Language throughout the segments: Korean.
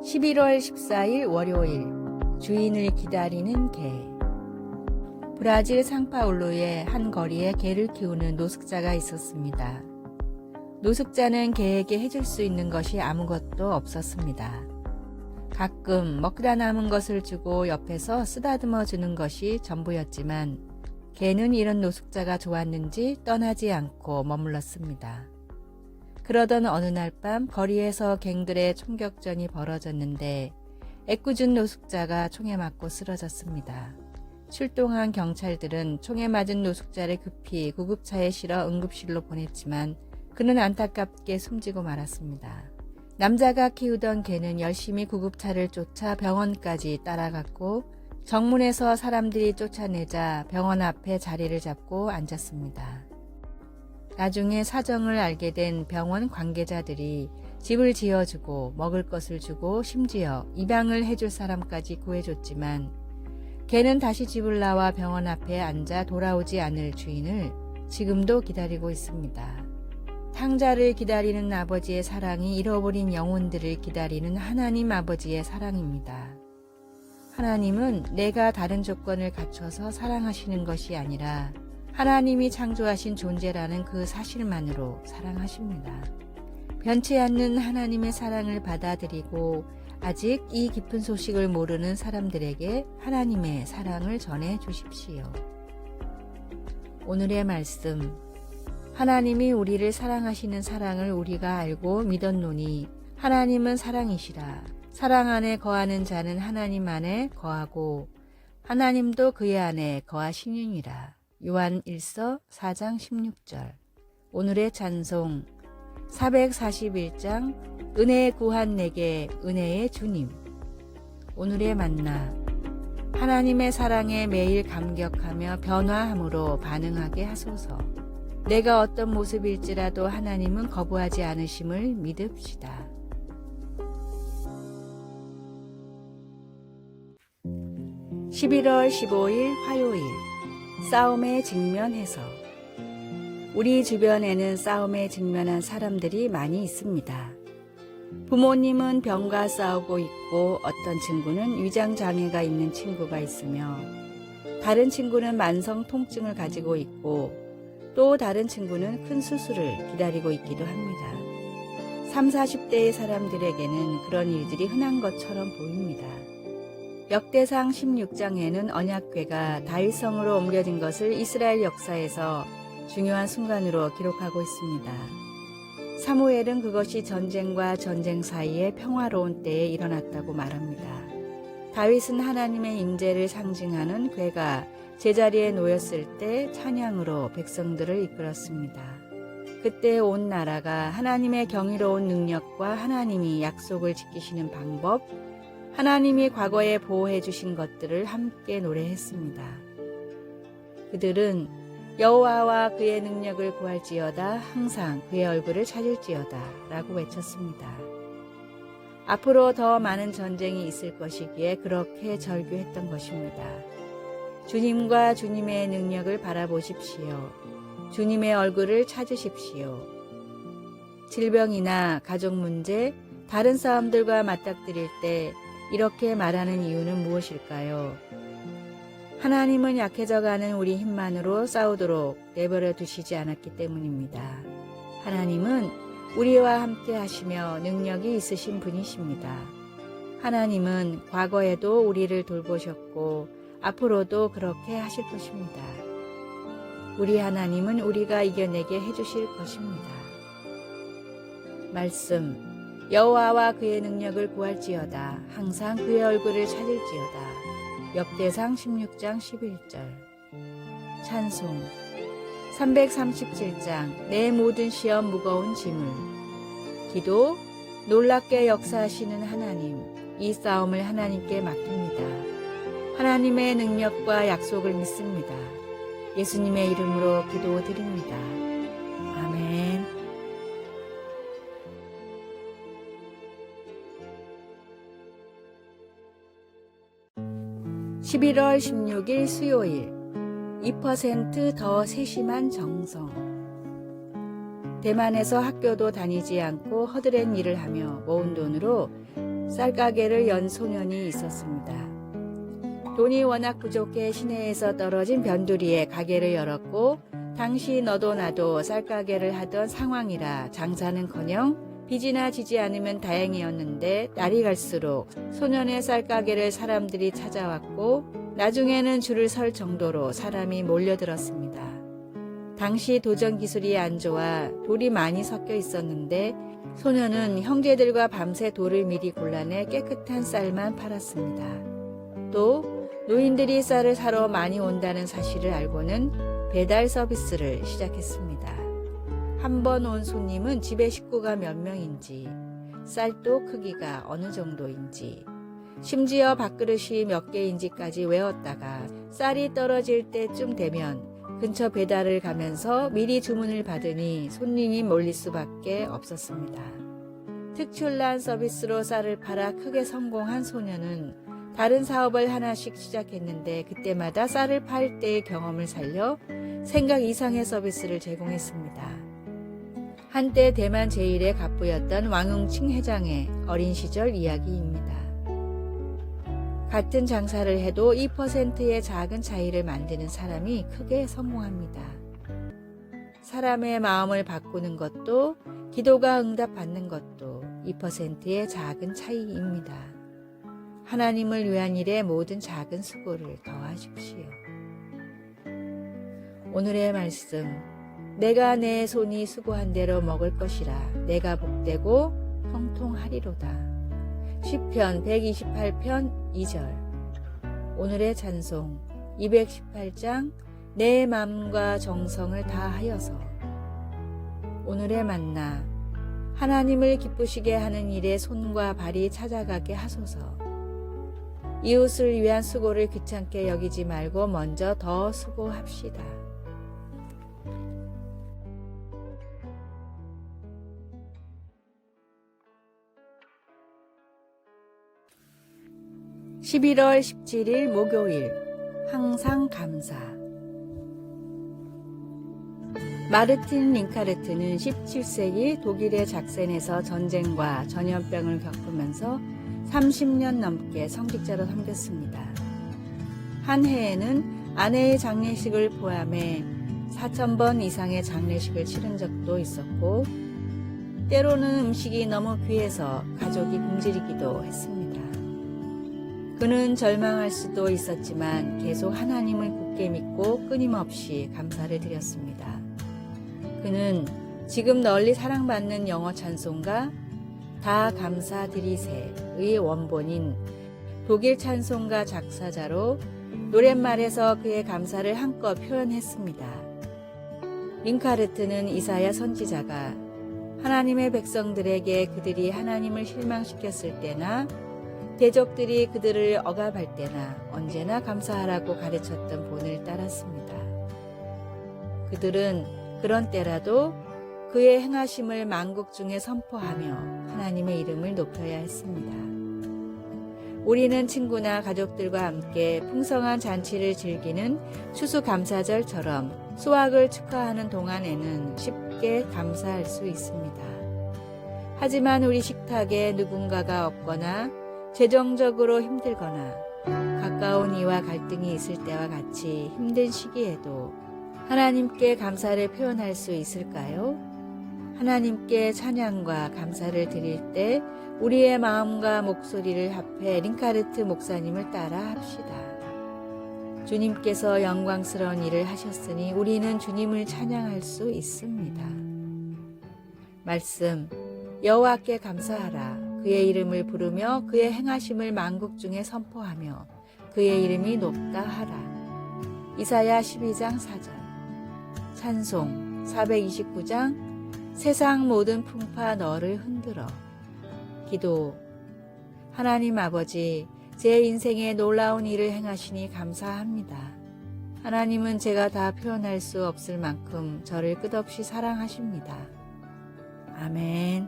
11월 14일 월요일, 주인을 기다리는 개. 브라질 상파울루의 한 거리에 개를 키우는 노숙자가 있었습니다. 노숙자는 개에게 해줄 수 있는 것이 아무것도 없었습니다. 가끔 먹다 남은 것을 주고 옆에서 쓰다듬어 주는 것이 전부였지만 개는 이런 노숙자가 좋았는지 떠나지 않고 머물렀습니다. 그러던 어느 날 밤 거리에서 갱들의 총격전이 벌어졌는데 애꿎은 노숙자가 총에 맞고 쓰러졌습니다. 출동한 경찰들은 총에 맞은 노숙자를 급히 구급차에 실어 응급실로 보냈지만 그는 안타깝게 숨지고 말았습니다. 남자가 키우던 개는 열심히 구급차를 쫓아 병원까지 따라갔고 정문에서 사람들이 쫓아내자 병원 앞에 자리를 잡고 앉았습니다. 나중에 사정을 알게 된 병원 관계자들이 집을 지어주고 먹을 것을 주고 심지어 입양을 해줄 사람까지 구해줬지만 개는 다시 집을 나와 병원 앞에 앉아 돌아오지 않을 주인을 지금도 기다리고 있습니다. 탕자를 기다리는 아버지의 사랑이 잃어버린 영혼들을 기다리는 하나님 아버지의 사랑입니다. 하나님은 내가 다른 조건을 갖춰서 사랑하시는 것이 아니라 하나님이 창조하신 존재라는 그 사실만으로 사랑하십니다. 변치 않는 하나님의 사랑을 받아들이고 아직 이 깊은 소식을 모르는 사람들에게 하나님의 사랑을 전해 주십시오. 오늘의 말씀. 하나님이 우리를 사랑하시는 사랑을 우리가 알고 믿었노니 하나님은 사랑이시라. 사랑 안에 거하는 자는 하나님 안에 거하고 하나님도 그의 안에 거하시느니라. 요한 1서 4장 16절. 오늘의 찬송 441장 은혜에 구한 내게 은혜의 주님. 오늘의 만나 하나님의 사랑에 매일 감격하며 변화함으로 반응하게 하소서. 내가 어떤 모습일지라도 하나님은 거부하지 않으심을 믿읍시다. 11월 15일 화요일 싸움에 직면해서 우리 주변에는 싸움에 직면한 사람들이 많이 있습니다. 부모님은 병과 싸우고 있고 어떤 친구는 위장장애가 있는 친구가 있으며 다른 친구는 만성 통증을 가지고 있고 또 다른 친구는 큰 수술을 기다리고 있기도 합니다. 30, 40대의 사람들에게는 그런 일들이 흔한 것처럼 보입니다. 역대상 16장에는 언약궤가 다윗성으로 옮겨진 것을 이스라엘 역사에서 중요한 순간으로 기록하고 있습니다. 사무엘은 그것이 전쟁과 전쟁 사이에 평화로운 때에 일어났다고 말합니다. 다윗은 하나님의 임재를 상징하는 궤가 제자리에 놓였을 때 찬양으로 백성들을 이끌었습니다. 그때 온 나라가 하나님의 경이로운 능력과 하나님이 약속을 지키시는 방법, 하나님이 과거에 보호해 주신 것들을 함께 노래했습니다. 그들은 여호와와 그의 능력을 구할지어다 항상 그의 얼굴을 찾을지어다 라고 외쳤습니다. 앞으로 더 많은 전쟁이 있을 것이기에 그렇게 절규했던 것입니다. 주님과 주님의 능력을 바라보십시오. 주님의 얼굴을 찾으십시오. 질병이나 가족 문제, 다른 사람들과 맞닥뜨릴 때 이렇게 말하는 이유는 무엇일까요? 하나님은 약해져가는 우리 힘만으로 싸우도록 내버려 두시지 않았기 때문입니다. 하나님은 우리와 함께 하시며 능력이 있으신 분이십니다. 하나님은 과거에도 우리를 돌보셨고 앞으로도 그렇게 하실 것입니다. 우리 하나님은 우리가 이겨내게 해주실 것입니다. 말씀 여호와와 그의 능력을 구할지어다 항상 그의 얼굴을 찾을지어다. 역대상 16장 11절. 찬송 337장 내 모든 시험 무거운 짐을. 기도 놀랍게 역사하시는 하나님, 이 싸움을 하나님께 맡깁니다. 하나님의 능력과 약속을 믿습니다. 예수님의 이름으로 기도드립니다. 아멘. 11월 16일 수요일 2% 더 세심한 정성. 대만에서 학교도 다니지 않고 허드렛 일을 하며 모은 돈으로 쌀가게를 연 소년이 있었습니다. 돈이 워낙 부족해 시내에서 떨어진 변두리에 가게를 열었고 당시 너도 나도 쌀가게를 하던 상황이라 장사는커녕 빚이나 지지 않으면 다행이었는데 날이 갈수록 소년의 쌀가게를 사람들이 찾아왔고 나중에는 줄을 설 정도로 사람이 몰려들었습니다. 당시 도전 기술이 안 좋아 돌이 많이 섞여 있었는데 소년은 형제들과 밤새 돌을 미리 골라내 깨끗한 쌀만 팔았습니다. 또 노인들이 쌀을 사러 많이 온다는 사실을 알고는 배달 서비스를 시작했습니다. 한 번 온 손님은 집에 식구가 몇 명인지, 쌀도 크기가 어느 정도인지, 심지어 밥그릇이 몇 개인지까지 외웠다가 쌀이 떨어질 때쯤 되면 근처 배달을 가면서 미리 주문을 받으니 손님이 몰릴 수밖에 없었습니다. 특출난 서비스로 쌀을 팔아 크게 성공한 소년은 다른 사업을 하나씩 시작했는데 그때마다 쌀을 팔 때의 경험을 살려 생각 이상의 서비스를 제공했습니다. 한때 대만 제1의 갑부였던 왕응칭 회장의 어린 시절 이야기입니다. 같은 장사를 해도 2%의 작은 차이를 만드는 사람이 크게 성공합니다. 사람의 마음을 바꾸는 것도 기도가 응답받는 것도 2%의 작은 차이입니다. 하나님을 위한 일에 모든 작은 수고를 더하십시오. 오늘의 말씀, 내가 내 손이 수고한 대로 먹을 것이라 내가 복되고 형통하리로다. 시편 128편 2절. 오늘의 찬송 218장 내 마음과 정성을 다하여서. 오늘의 만나, 하나님을 기쁘시게 하는 일에 손과 발이 찾아가게 하소서. 이웃을 위한 수고를 귀찮게 여기지 말고 먼저 더 수고합시다. (11월 17일) 목요일. 항상 감사. 마르틴 링카르트는 17세기 독일의 작센에서 전쟁과 전염병을 겪으면서 30년 넘게 성직자로 섬겼습니다. 한 해에는 아내의 장례식을 포함해 4,000번 이상의 장례식을 치른 적도 있었고 때로는 음식이 너무 귀해서 가족이 굶주리기도 했습니다. 그는 절망할 수도 있었지만 계속 하나님을 굳게 믿고 끊임없이 감사를 드렸습니다. 그는 지금 널리 사랑받는 영어 찬송가 다 감사드리세의 원본인 독일 찬송가 작사자로 노랫말에서 그의 감사를 한껏 표현했습니다. 링카르트는 이사야 선지자가 하나님의 백성들에게 그들이 하나님을 실망시켰을 때나 대적들이 그들을 억압할 때나 언제나 감사하라고 가르쳤던 본을 따랐습니다. 그들은 그런 때라도 그의 행하심을 만국 중에 선포하며 하나님의 이름을 높여야 했습니다. 우리는 친구나 가족들과 함께 풍성한 잔치를 즐기는 추수감사절처럼 수확을 축하하는 동안에는 쉽게 감사할 수 있습니다. 하지만 우리 식탁에 누군가가 없거나 재정적으로 힘들거나 가까운 이와 갈등이 있을 때와 같이 힘든 시기에도 하나님께 감사를 표현할 수 있을까요? 하나님께 찬양과 감사를 드릴 때 우리의 마음과 목소리를 합해 링카르트 목사님을 따라 합시다. 주님께서 영광스러운 일을 하셨으니 우리는 주님을 찬양할 수 있습니다. 말씀, 여호와께 감사하라. 그의 이름을 부르며 그의 행하심을 만국 중에 선포하며 그의 이름이 높다 하라. 이사야 12장 4절. 찬송 429장 세상 모든 풍파 너를 흔들어. 기도. 하나님 아버지, 제 인생에 놀라운 일을 행하시니 감사합니다. 하나님은 제가 다 표현할 수 없을 만큼 저를 끝없이 사랑하십니다. 아멘.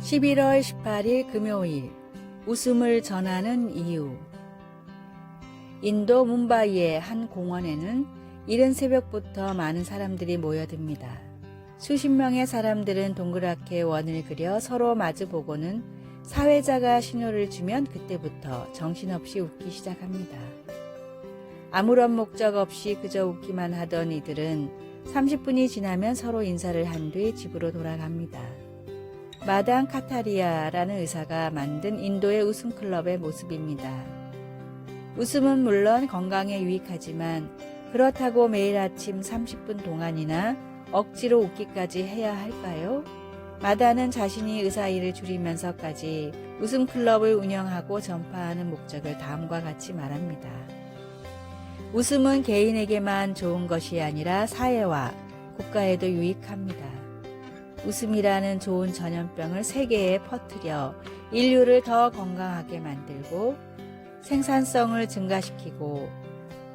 (11월 18일) 금요일. 웃음을 전하는 이유. 인도 뭄바이의 한 공원에는 이른 새벽부터 많은 사람들이 모여듭니다. 수십 명의 사람들은 동그랗게 원을 그려 서로 마주보고는 사회자가 신호를 주면 그때부터 정신없이 웃기 시작합니다. 아무런 목적 없이 그저 웃기만 하던 이들은 30분이 지나면 서로 인사를 한 뒤 집으로 돌아갑니다. 마당 카타리아라는 의사가 만든 인도의 웃음 클럽의 모습입니다. 웃음은 물론 건강에 유익하지만 그렇다고 매일 아침 30분 동안이나 억지로 웃기까지 해야 할까요? 마다는 자신이 의사 일을 줄이면서까지 웃음 클럽을 운영하고 전파하는 목적을 다음과 같이 말합니다. 웃음은 개인에게만 좋은 것이 아니라 사회와 국가에도 유익합니다. 웃음이라는 좋은 전염병을 세계에 퍼뜨려 인류를 더 건강하게 만들고 생산성을 증가시키고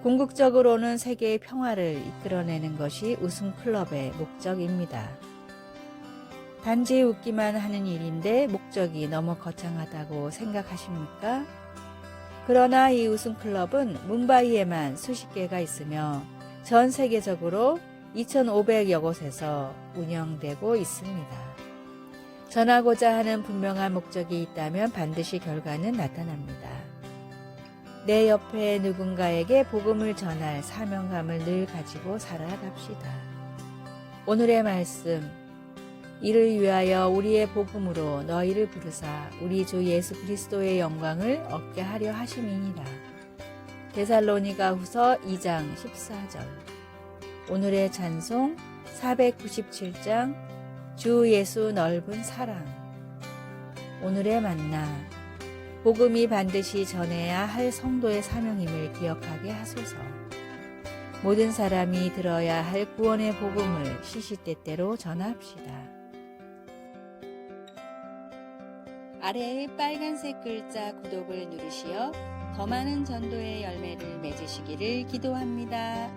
궁극적으로는 세계의 평화를 이끌어내는 것이 웃음 클럽의 목적입니다. 단지 웃기만 하는 일인데 목적이 너무 거창하다고 생각하십니까? 그러나 이 웃음 클럽은 뭄바이에만 수십 개가 있으며 전 세계적으로 2,500여 곳에서 운영되고 있습니다. 전하고자 하는 분명한 목적이 있다면 반드시 결과는 나타납니다. 내 옆에 누군가에게 복음을 전할 사명감을 늘 가지고 살아갑시다. 오늘의 말씀, 이를 위하여 우리의 복음으로 너희를 부르사 우리 주 예수 그리스도의 영광을 얻게 하려 하심이니라. 데살로니가 후서 2장 14절. 오늘의 찬송 497장 주 예수 넓은 사랑. 오늘의 만나, 복음이 반드시 전해야 할 성도의 사명임을 기억하게 하소서. 모든 사람이 들어야 할 구원의 복음을 시시때때로 전합시다. 아래의 빨간색 글자 구독을 누르시어 더 많은 전도의 열매를 맺으시기를 기도합니다.